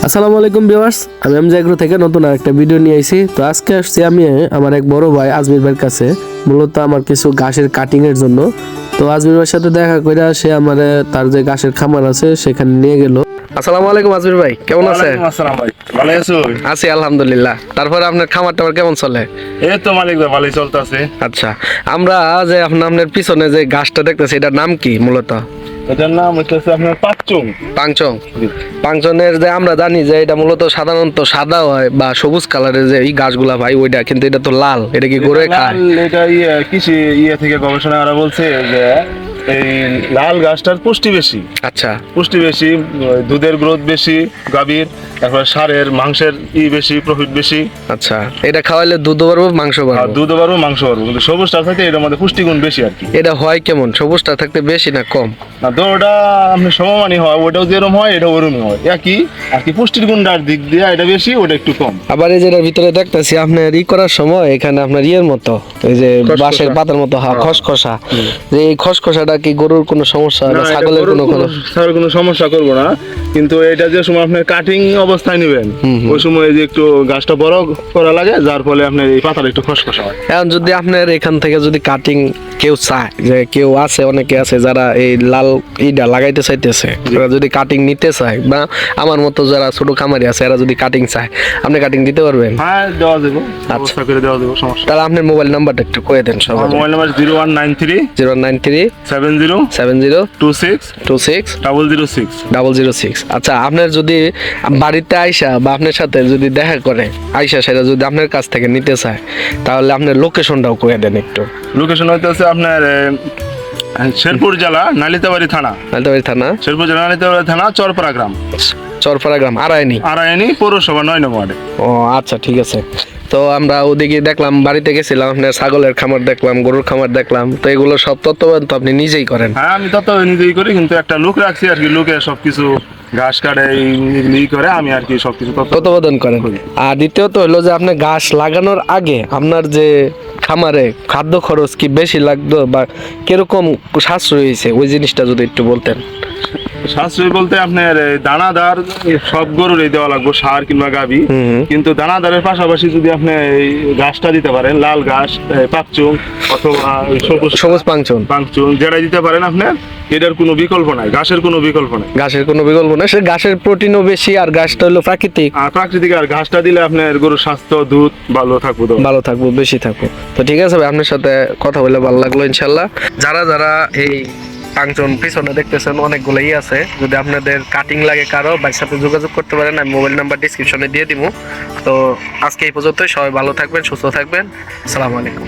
আসসালামু আলাইকুম ভিউয়ার্স, আমি এমজে এগ্রো থেকে নতুন আরেকটা ভিডিও নিয়ে আইছি। তো আজকে আসছি আমি আমার এক বড় ভাই আজমির ভাইয়ের কাছে, মূলত আমার কিছু ঘাসের কাটিং এর জন্য। তো আজমির ভাইয়ের সাথে দেখা করে সে আমার তার যে ঘাসের খামার আছে সেখানে নিয়ে গেল। আসসালামু আলাইকুম আজমির ভাই, কেমন আছেন? আসসালাম ভাই, ভালো আছো? আছি আলহামদুলিল্লাহ। তারপরে আপনার খামার টামার কেমন চলে? এই তো মালিক ভাই, ভালোই চলতেছে। আচ্ছা, আমরা যে আপনার পিছনে যে ঘাসটা দেখতেছি এটার নাম কি মূলত? এটার নাম হচ্ছে আপনার পাঁচচুং। পাংচং। পাংচনের যে আমরা জানি যে এটা মূলত সাধারণত সাদা হয় বা সবুজ কালারের যে এই গাছগুলা ভাই ওইটা, কিন্তু এটা তো লাল। এটা কি গরুয়ে খায়? এটা কৃষি থেকে গবেষণা করা বলছে যে এই লাল গাছটার পুষ্টি বেশি। আচ্ছা, পুষ্টি বেশি, দুধের গ্রোথ বেশি গাভীর, তারপর সারের মাংসের বেশি, প্রফিট বেশি। আচ্ছা, এটা খাওয়াইলে দুধ বাড়বো মাংস আর বাড়বো? দুধ বাড়বো মাংস বাড়বো, কিন্তু সবুজটা থাকে এটার মধ্যে পুষ্টিগুণ বেশি আর কি। এটা হয় কেমন, সবুজটা থাকতে বেশি না কম? না তো ওটা আপনি সমমানই হয়, ওটাও যেরকম হয় এটা ওরকমই হয় একই আর কি। পুষ্টির গুণটার দিক দিয়ে এটা বেশি, ওটা একটু কম। আবার এই যেটার ভিতরে দেখতেছি আপনার করার সময় এখানে আপনার মতো এই যে খসখসা। বাঁশের পাতার মতো খসখসা, যে এই খসখসাটা কি গরুর কোনো সমস্যা না না, এটা ছাগলের গরুর কোনো? ছাগলের কোনো সমস্যা করবো না, কিন্তু এটা যে সময় আপনার কাটিং অবস্থায় নেবেন ওই সময় যে একটু গাছটা বড় করা লাগে, যার ফলে আপনার এই পাতাটা একটু খসখসা হয়। এখন যদি আপনার এখান থেকে যদি কাটিং কেউ চায়, যে কেউ আছে অনেকে আছে যারা এই লাল ইটা লাগাইতে চাইতেছে, ওরা যদি কাটিং নিতে চায় বা আমার মতো যারা ছোট খামারি আছে এরা যদি কাটিং চায়, আপনি কাটিং দিতে পারবেন? হ্যাঁ, দেওয়া যাবে, ব্যবস্থা করে দেওয়া যাবে, সমস্যা। তাহলে আপনার মোবাইল নাম্বারটা একটু কয়ে দেন সবাই। আমার মোবাইল নাম্বার 0193 093 70 70 26 26 006। 006। আচ্ছা, আপনার যদি বাড়িতে আইসা বা আপনার সাথে যদি দেখা করে আইসা সেটা যদি আপনার কাছ থেকে নিতে চায়, তাহলে আপনার লোকেশনটাও কয়ে দেন একটু। লোকেশন হচ্ছে আপনার শেরপুর জেলা নালিতাবাড়ি থানা। নালিতাবাড়ি থানা, শেরপুর জেলা নালিতাবাড়ি থানা, চরপাড়া গ্রাম, চরপাড়া গ্রাম, আড়াইনি পৌরসভা 9 নম্বর ওয়ার্ডে। ও আচ্ছা, ঠিক আছে। তো আমরা ওদিকে দেখলাম, বাড়িতে গেছিলাম, আপনার ছাগলের খামার দেখলাম, গরুর খামার দেখলাম। তো এগুলো সব তত্ত্বাবধান তো আপনি নিজেই করেন? হ্যাঁ, আমি তত নিজেই করি, কিন্তু একটা লোক রাখছি আর কি, লোকে সবকিছু ঘাস কাটে এই করে, আমি আর কি সবকিছু তত্ত্বাবধান করেন। আর দ্বিতীয়ত হলো যে আপনি ঘাস লাগানোর আগে আপনার যে খামারে খাদ্য খরচ কি বেশি লাগতো বা কিরকম সাশ্রয় হয়েছে, ওই জিনিসটা যদি একটু বলতেন। সাশ্রয় বলতে আপনার দানাদার সব গরুরই দেওয়া লাগবে, সার কিংবা গাবি, কিন্তু দানাদারের পাশাপাশি যদি আপনি এই ঘাসটা দিতে পারেন, লাল ঘাস, পাকচুং অথবা সবুজ পাংচন, যেটা দিতে পারেন আপনার, এটার কোনো বিকল্প নাই, ঘাসের কোনো বিকল্প নাই। ঘাসের কোনো বিকল্প নাই, সে ঘাসের প্রোটিনও বেশি আর ঘাসটা হলো প্রাকৃতিক। আর প্রাকৃতিক, আর ঘাসটা দিলে আপনার গরুর স্বাস্থ্য, দুধ ভালো থাকবো, বেশি থাকবো। তো ঠিক আছে ভাই, আপনার সাথে কথা বলে ভালো লাগলো ইনশাল্লাহ। যারা এই পাংচন পিছনে দেখতেছেন অনেকগুলোই আছে, যদি আপনাদের কাটিং লাগে কারো বাইর সাথে যোগাযোগ করতে পারেন, আমি মোবাইল নাম্বার ডিসক্রিপশনে দিয়ে দিব। তো আজকে এই পর্যন্তই, সবাই ভালো থাকবেন, সুস্থ থাকবেন। আসসালামু আলাইকুম।